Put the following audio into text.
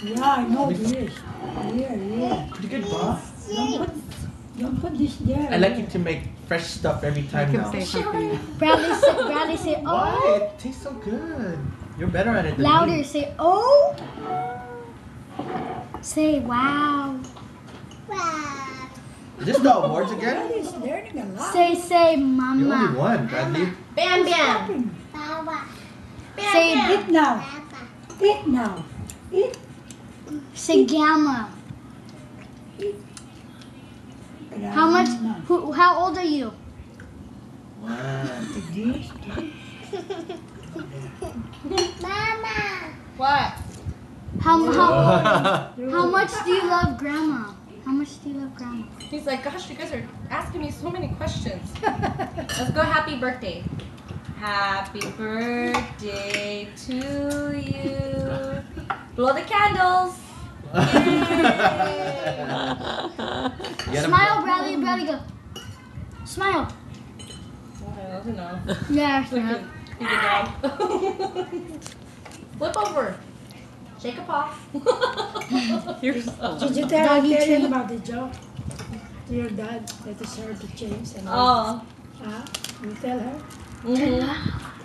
Yeah, I know this. Here. Pretty good, Bob. Don't put this there. I like you to make fresh stuff every time Make him now. say something. Bradley say, Why? oh. It tastes so good. You're better at it than Louder, me. say, oh. Say, wow. Is this the awards again? Bradley's learning a lot. Say, You only mama. won, Bradley. Bam bam. Stopping. Say, Eat now. Eat now. Eat. say gamma. How much, how old are you? One. This. What? How much do you love grandma? How much do you love grandma? He's like, gosh, you guys are asking me so many questions. Let's go happy birthday. Happy birthday to you. Blow the candles. Smile, Bradley. Bradley, go. Smile. Okay, that's enough. Yeah, Look at the dog. Flip over. Shake a paw. You're so. Did you tell Doggy Karen treat. about the joke? To your dad that is her to change and Oh. Huh? You tell her? Mm-hmm.